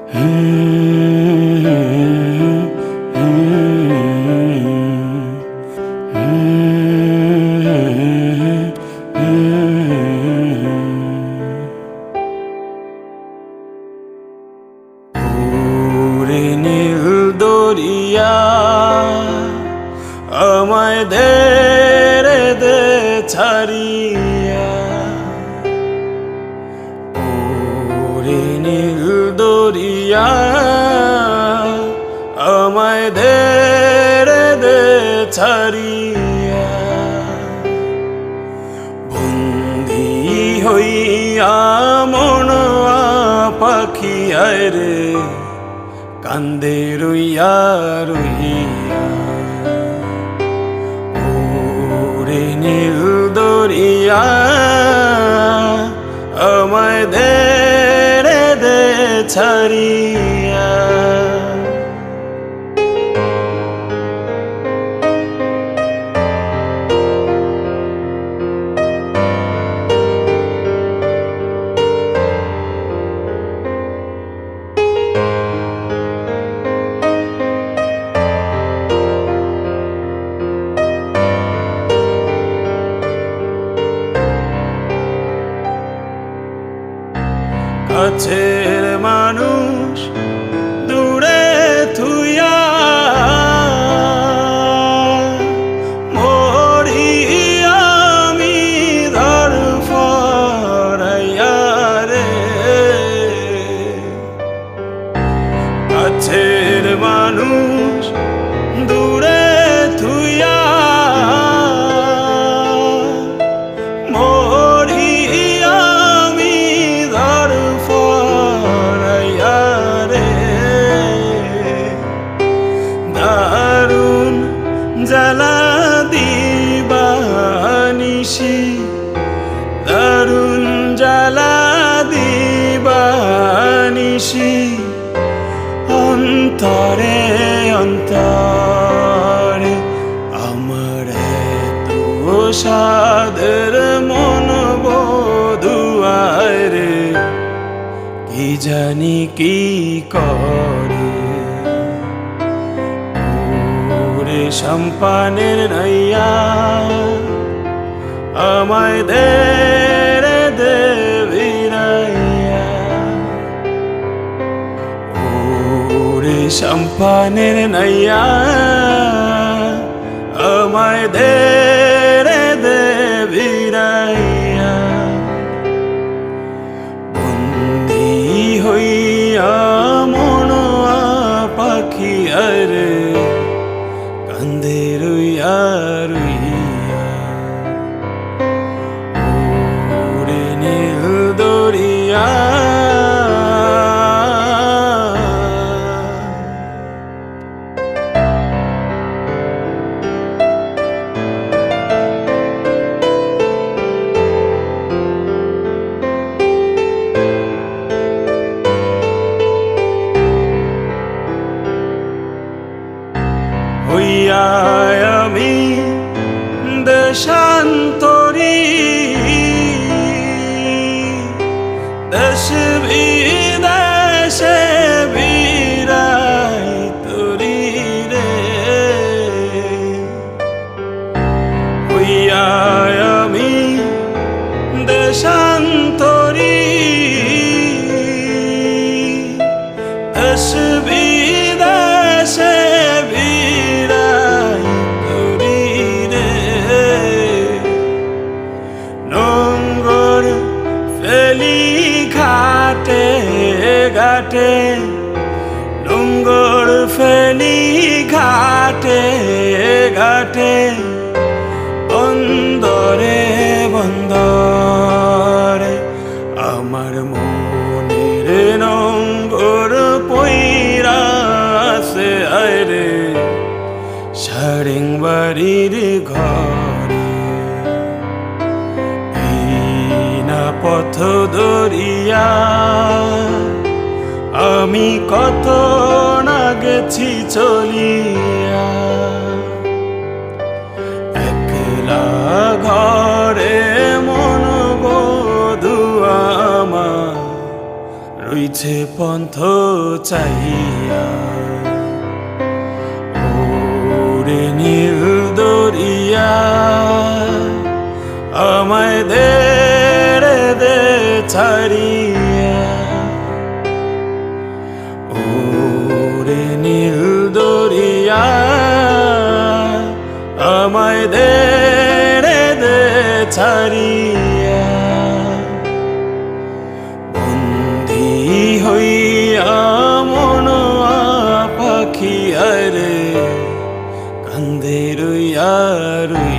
ওরে নীল দরিয়া আমায় দে রে দে ছাড়িয়া, ওরে নীল দরিয়া আমায় দে রে দে ছাড়িয়া, বন্দী হইয়া মনয়া পাখি আয় রে কান্দে রইয়া রইয়া, ওরে নীল দরিয়া আমায় দে রে দে ছাড়িয়া। কাছের মানুষ দূরে থুইয়া মরি আমি ধরফরাইয়া রে, কাছের মানুষ দূরে থুইয়া জ্বালা দিবানিশি, দারুণ জ্বালা দিবানিশি, অন্তরে অন্তরে আমার তো সাদের মন বধুয়ায় রে কি জানি কি করে, সম্পানের নাইয়া আমায় দে রে দে ভিড়াইয়া, ওরে সম্পানের নাইয়া আমায় দে রে দে ভিড়াইয়া, বন্দী হইয়া মনয়া পাখি আয় রে কান্দে রইয়া রইয়া, ওরে নীল দরিয়া। হইয়া আমি দেশান্তরী দেশ বিদেশে বিরাই তরি রে, হইয়া আমি দেশান্তরী দেশ বিদেশে ঘাটে নোঙ্গর ফেলি ঘাটে ঘাটে, বন্দরে বন্দরে আমার মনের নোঙ্গর পইরা আছে আয় রে সারেং বাড়ির ঘরে, না পথ দরিয়া আমি কত না গেছি চলিয়া, একলা ঘরে মন বধু আমার রইছে পন্থ চাহিয়া। ওরে নীল দরিয়া আমায় দে রে দে ছাড়িয়া। ওরে নীল দরিয়া আমায় দে রে দে ছাড়িয়া। বন্দী হইয়া মনোয়া পাখি আরে কান্দে রইয়া রইয়া।